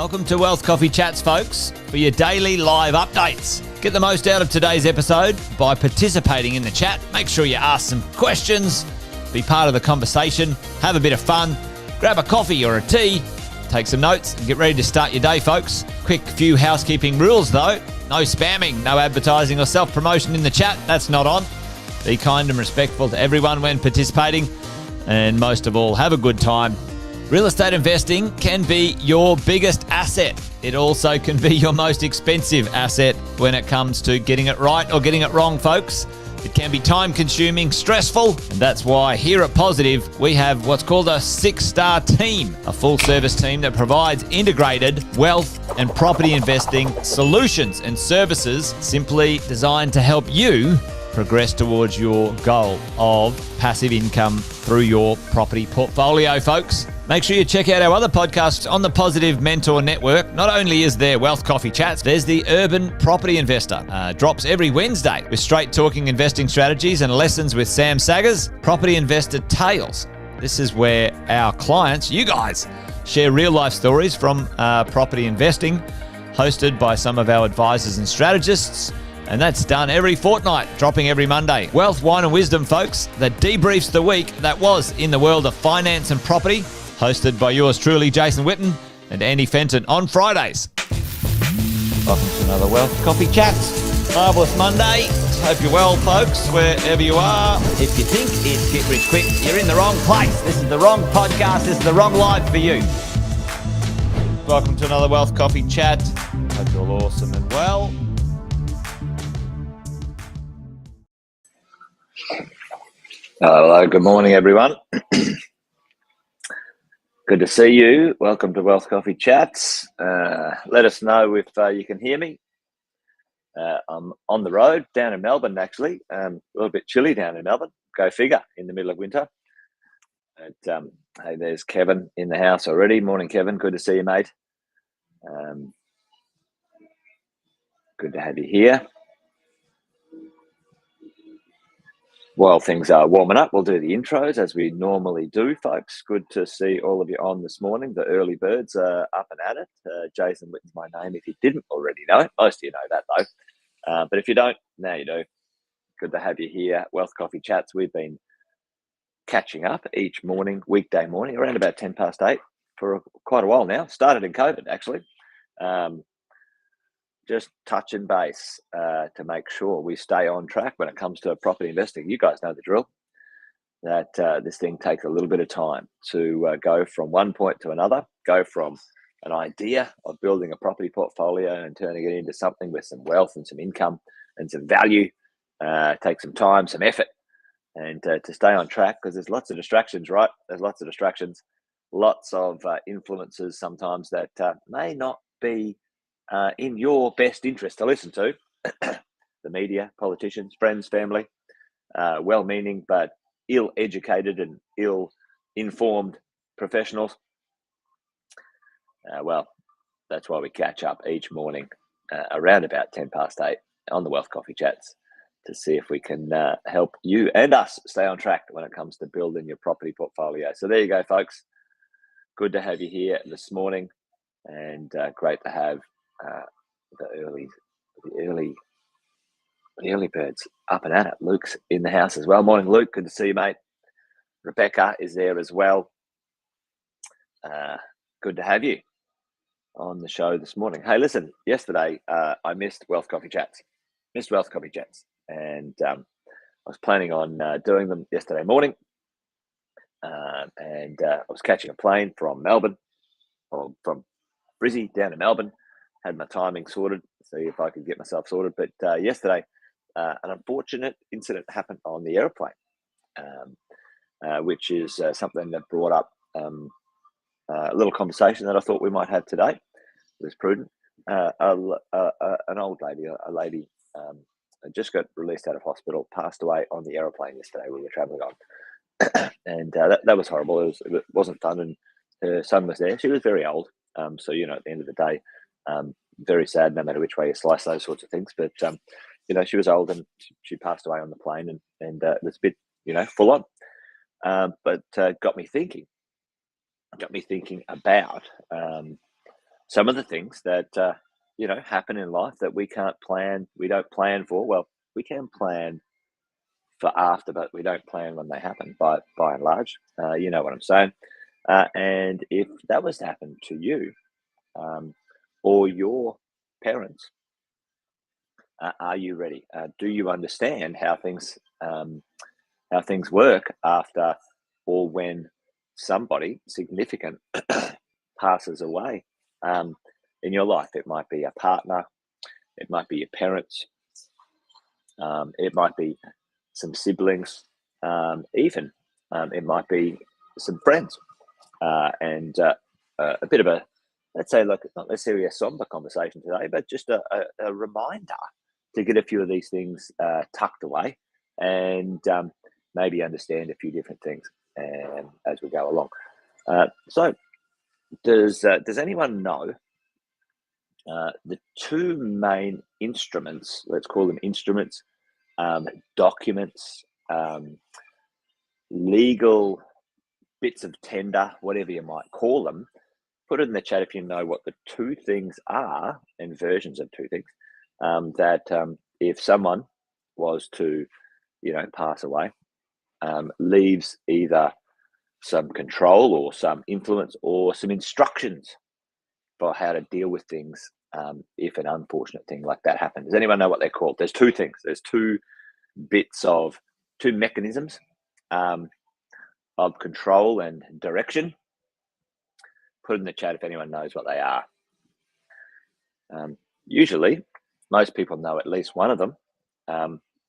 Welcome to Wealth Coffee Chats, folks, for your daily live updates. Get the most out of today's episode by participating in the chat. Make sure you ask some questions, be part of the conversation, have a bit of fun, grab a coffee or a tea, take some notes, and get ready to start your day, folks. Quick few housekeeping rules, though. No spamming, no advertising or self-promotion in the chat. That's not on. Be kind and respectful to everyone when participating. And most of all, have a good time. Real estate investing can be your biggest asset. It also can be your most expensive asset when it comes to getting it right or getting it wrong, folks. It can be time-consuming, stressful, and that's why here at Positive, we have what's called a 6-star team, a full-service team that provides integrated wealth and property investing solutions and services simply designed to help you progress towards your goal of passive income through your property portfolio, folks. Make sure you check out our other podcasts on the Positive Mentor Network. Not only is there Wealth Coffee Chats, there's the Urban Property Investor. Drops every Wednesday with straight talking investing strategies and lessons with Sam Saggers. Property Investor Tales. This is where our clients, you guys, share real life stories from property investing, hosted by some of our advisors and strategists. And that's done every fortnight, dropping every Monday. Wealth, Wine and Wisdom, folks, that debriefs the week that was in the world of finance and property, hosted by yours truly, Jason Witten and Andy Fenton on Fridays. Welcome to another Wealth Coffee Chats. Marvellous Monday. Hope you're well, folks, wherever you are. If you think it's Get Rich Quick, you're in the wrong place. This is the wrong podcast. This is the wrong live for you. Welcome to another Wealth Coffee Chat. Hope you're all awesome and well. Hello, good morning, everyone. Good to see you. Welcome to Wealth Coffee Chats. Let us know if you can hear me. I'm on the road down in Melbourne, actually. A little bit chilly down in Melbourne. Go figure, in the middle of winter. But, hey, there's Kevin in the house already. Morning, Kevin. Good to see you, mate. Good to have you here. While things are warming up, we'll do the intros as we normally do, folks. Good to see all of you on this morning. The early birds are up and at it. Jason Witten's my name if you didn't already know it. Most of you know that, though. But if you don't, now you do. Good to have you here. Wealth Coffee Chats. We've been catching up each morning, weekday morning, around about 8:10 for quite a while now. Started in COVID, actually. Just touching base to make sure we stay on track when it comes to property investing. You guys know the drill, that this thing takes a little bit of time to go from one point to another, go from an idea of building a property portfolio and turning it into something with some wealth and some income and some value. Take some time, some effort, and to stay on track, because there's lots of distractions, right? There's lots of distractions, lots of influences sometimes that may not be in your best interest to listen to. The media, politicians, friends, family, well-meaning but ill-educated and ill-informed professionals. Well, that's why we catch up each morning around about 8:10 on the Wealth Coffee Chats to see if we can help you and us stay on track when it comes to building your property portfolio. So there you go, folks. Good to have you here this morning, and great to have the early birds up and at it. Luke's in the house as well. Morning, Luke. Good to see you, mate. Rebecca is there as well. Good to have you on the show this morning. Hey, listen, yesterday I missed Wealth Coffee Chats. And I was planning on doing them yesterday morning. And I was catching a plane from Melbourne, or from Brizzy down to Melbourne. Had my timing sorted, see if I could get myself sorted. But yesterday, an unfortunate incident happened on the airplane, which is something that brought up a little conversation that I thought we might have today. It was prudent. An old lady, a lady just got released out of hospital, passed away on the airplane yesterday we were travelling on. And that was horrible. It wasn't fun. And her son was there. She was very old. So, at the end of the day, very sad no matter which way you slice those sorts of things. But, she was old and she passed away on the plane, and it was a bit, full on. But got me thinking about some of the things that happen in life that we can't plan, we don't plan for. Well, we can plan for after, but we don't plan when they happen. By and large, you know what I'm saying. And if that was to happen to you, or your parents, are you ready? Do you understand how things work after or when somebody significant passes away in your life? It might be a partner, it might be your parents, it might be some siblings, even it might be some friends, and a bit of a, let's say, look, not necessarily a somber conversation today, but just a reminder to get a few of these things tucked away and maybe understand a few different things as we go along. So, does anyone know the two main instruments? Let's call them instruments, documents, legal bits of tender, whatever you might call them. Put it in the chat if you know what the two things are, and versions of two things that if someone was to, pass away, leaves either some control or some influence or some instructions for how to deal with things if an unfortunate thing like that happens. Does anyone know what they're called? There's two things. There's two mechanisms of control and direction. Put in the chat if anyone knows what they are. Usually, most people know at least one of them,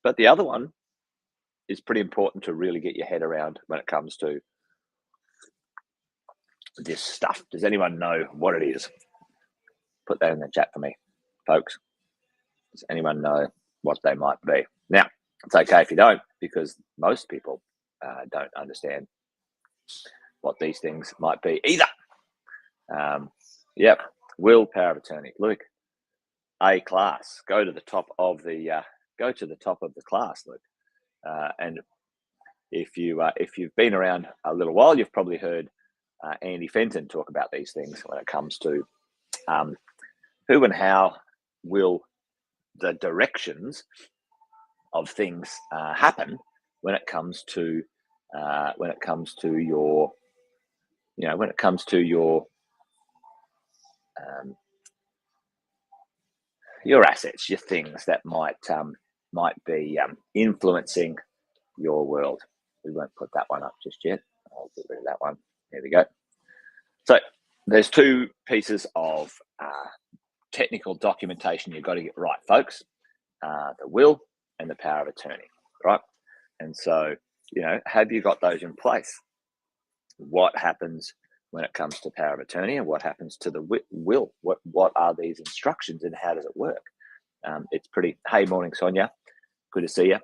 but the other one is pretty important to really get your head around when it comes to this stuff. Does anyone know what it is? Put that in the chat for me, folks. Does anyone know what they might be? Now, it's okay if you don't, because most people don't understand what these things might be either. Yep, will, power of attorney. Luke, A class. Go to the top of the class, Luke. And if you've been around a little while, you've probably heard Andy Fenton talk about these things when it comes to who and how will the directions of things happen when it comes to your assets, your things that might be influencing your world. We won't put that one up just yet. I'll get rid of that one. There we go. So there's two pieces of technical documentation you've got to get right, folks. The will and the power of attorney, right? And so, have you got those in place? What happens when it comes to power of attorney, and what happens to the will? What are these instructions, and how does it work? It's pretty. Hey, morning, Sonia. Good to see you.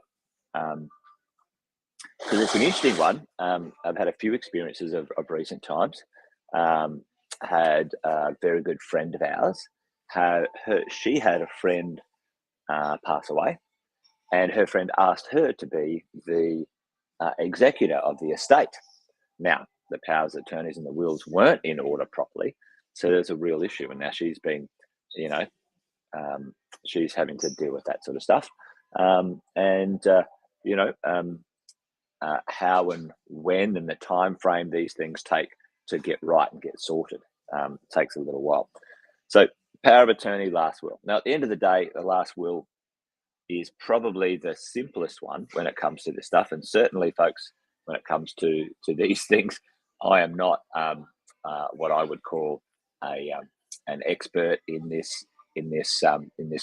Because it's an interesting one. I've had a few experiences of recent times. Had a very good friend of ours. She had a friend pass away, and her friend asked her to be the executor of the estate. Now, the powers of attorneys and the wills weren't in order properly, so there's a real issue. And now she's been, she's having to deal with that sort of stuff. How and when and the time frame these things take to get right and get sorted takes a little while. So, power of attorney, last will. Now, at the end of the day, the last will is probably the simplest one when it comes to this stuff. And certainly, folks, when it comes to these things, I am not what I would call an expert in this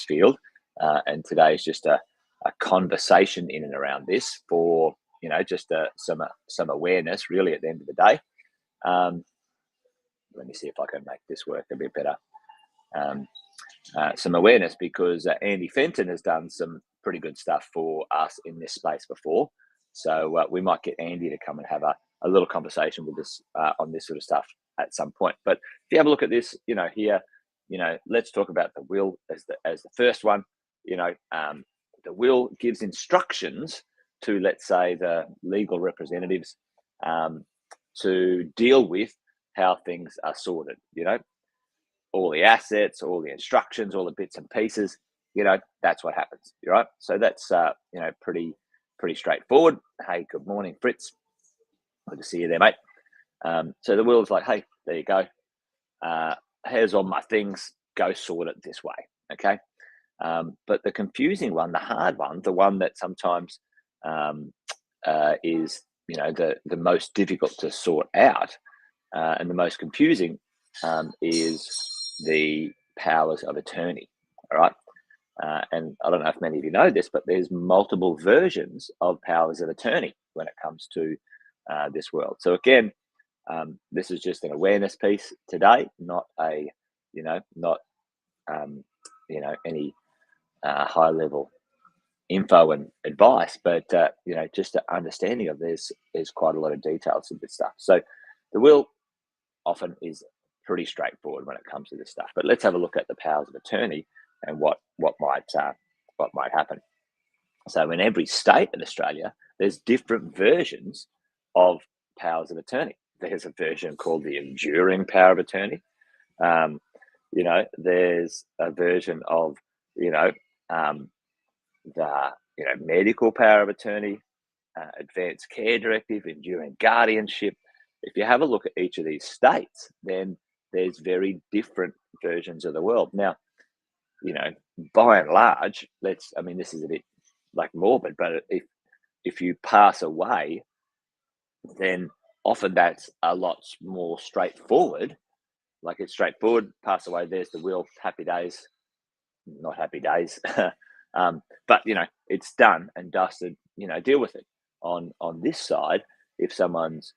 field. And today is just a conversation in and around this for just some awareness. Really, at the end of the day, let me see if I can make this work a bit better. Some awareness, because Andy Fenton has done some pretty good stuff for us in this space before. So we might get Andy to come and have a little conversation with us on this sort of stuff at some point. But if you have a look at this, here, let's talk about the will as the first one. The will gives instructions to, let's say, the legal representatives to deal with how things are sorted. all the assets, all the instructions, all the bits and pieces, that's what happens, right? So that's pretty straightforward. Hey, good morning, Fritz. Good to see you there, mate. So the will's like, hey, there you go. Here's all my things. Go sort it this way, okay? But the confusing one, the hard one, the one that sometimes is the most difficult to sort out and the most confusing is the powers of attorney. All right. And I don't know if many of you know this, but there's multiple versions of powers of attorney when it comes to this world. So again, this is just an awareness piece today, not a, any high level info and advice, but just an understanding of there's quite a lot of details of this stuff. So the will often is pretty straightforward when it comes to this stuff. But let's have a look at the powers of attorney and what might happen. So in every state in Australia, there's different versions of powers of attorney. There's a version called the enduring power of attorney. There's a version of the medical power of attorney, advanced care directive, enduring guardianship. If you have a look at each of these states, then there's very different versions of the world. Now, by and large, this is a bit like morbid, but if you pass away, then often that's a lot more straightforward. Like it's straightforward, pass away, there's the will, happy days, not happy days. But it's done and dusted, deal with it. On this side, if someone's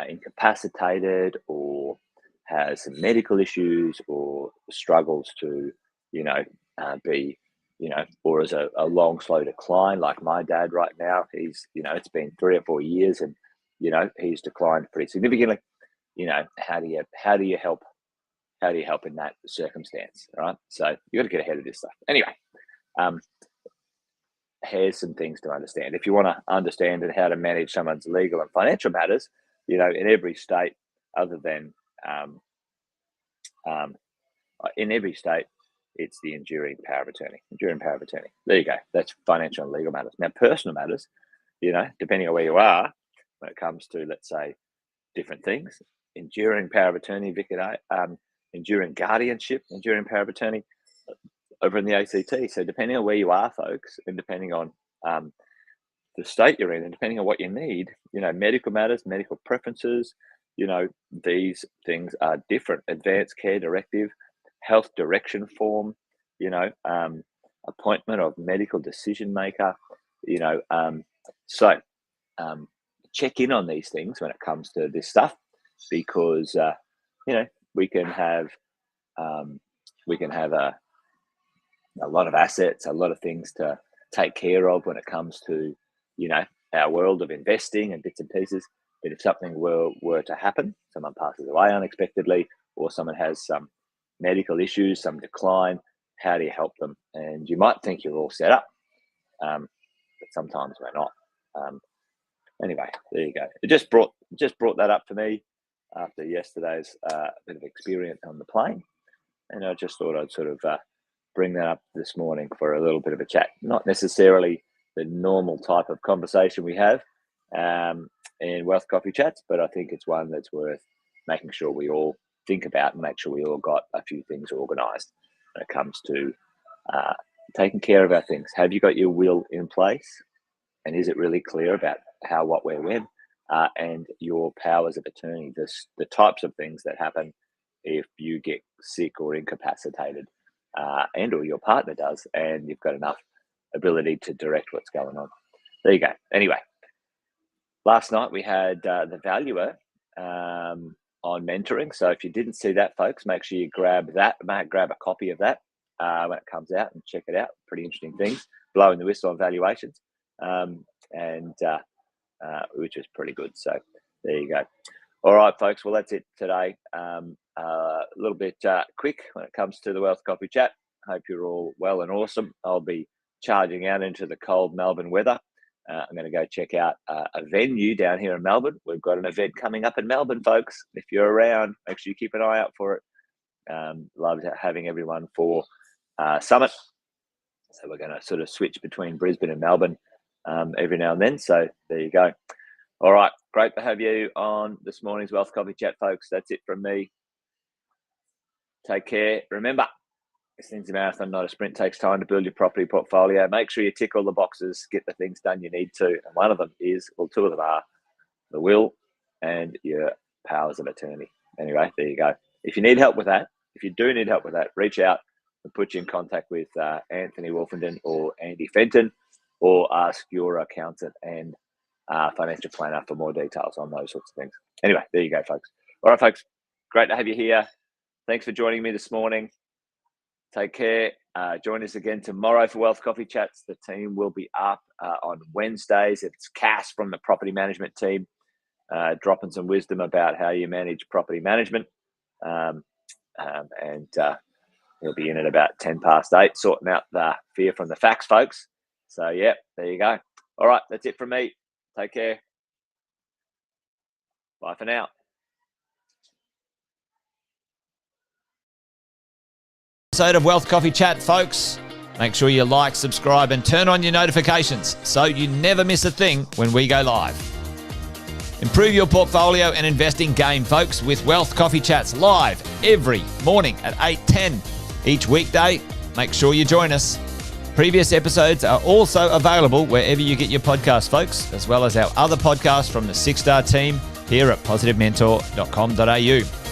incapacitated or has some medical issues or struggles to, be, or is a long, slow decline, like my dad right now, he's, it's been 3 or 4 years and, he's declined pretty significantly. How do you help in that circumstance, right? So you got to get ahead of this stuff. Anyway, here's some things to understand. If you want to understand how to manage someone's legal and financial matters, in every state, other than in every state, it's the enduring power of attorney. Enduring power of attorney. There you go. That's financial and legal matters. Now, personal matters, depending on where you are, when it comes to, let's say, different things, enduring power of attorney, enduring guardianship, enduring power of attorney over in the ACT. So depending on where you are, folks, and depending on the state you're in, and depending on what you need, medical matters, medical preferences, these things are different. Advanced care directive, health direction form, appointment of medical decision maker, so check in on these things when it comes to this stuff, because we can have a lot of assets, a lot of things to take care of when it comes to our world of investing and bits and pieces. But if something were to happen, someone passes away unexpectedly, or someone has some medical issues, some decline, how do you help them? And you might think you're all set up, but sometimes we're not. Anyway, there you go. It just brought that up for me after yesterday's bit of experience on the plane, and I just thought I'd sort of bring that up this morning for a little bit of a chat. Not necessarily the normal type of conversation we have in Wealth Coffee Chats, but I think it's one that's worth making sure we all think about and make sure we all got a few things organised when it comes to taking care of our things. Have you got your will in place? And is it really clear about how, what, where, when? And your powers of attorney, the types of things that happen if you get sick or incapacitated, and or your partner does, and you've got enough ability to direct what's going on. There you go. Anyway, last night we had the Valuer on mentoring. So if you didn't see that, folks, make sure you grab a copy of that when it comes out and check it out. Pretty interesting things. Blowing the whistle on valuations, which is pretty good. So there you go. All right, folks. Well, that's it today. A little bit quick when it comes to the Wealth Coffee Chat. Hope you're all well and awesome. I'll be charging out into the cold Melbourne weather. I'm going to go check out a venue down here in Melbourne. We've got an event coming up in Melbourne, folks. If you're around, make sure you keep an eye out for it. Love having everyone for Summit. So we're going to sort of switch between Brisbane and Melbourne every now and then. So there you go. All right. Great to have you on this morning's Wealth Coffee Chat, folks. That's it from me. Take care. Remember, this thing's a marathon, not a sprint. It takes time to build your property portfolio. Make sure you tick all the boxes, get the things done you need to. And one of them is, well, two of them are the will and your powers of attorney. Anyway, there you go. If you need help with that, if you do need help with that, reach out and put you in contact with Anthony Wolfenden or Andy Fenton, or ask your accountant and financial planner for more details on those sorts of things. Anyway, there you go, folks. All right, folks. Great to have you here. Thanks for joining me this morning. Take care. Join us again tomorrow for Wealth Coffee Chats. The team will be up on Wednesdays. It's Cass from the property management team, dropping some wisdom about how you manage property management. And he'll be in at about 8:10, sorting out the fear from the facts, folks. So, yeah, there you go. All right, that's it from me. Take care. Bye for now. Episode of Wealth Coffee Chat, folks. Make sure you like, subscribe, and turn on your notifications so you never miss a thing when we go live. Improve your portfolio and investing game, folks, with Wealth Coffee Chats live every morning at 8:10 each weekday. Make sure you join us. Previous episodes are also available wherever you get your podcasts, folks, as well as our other podcasts from the 6 Star team here at positivementor.com.au.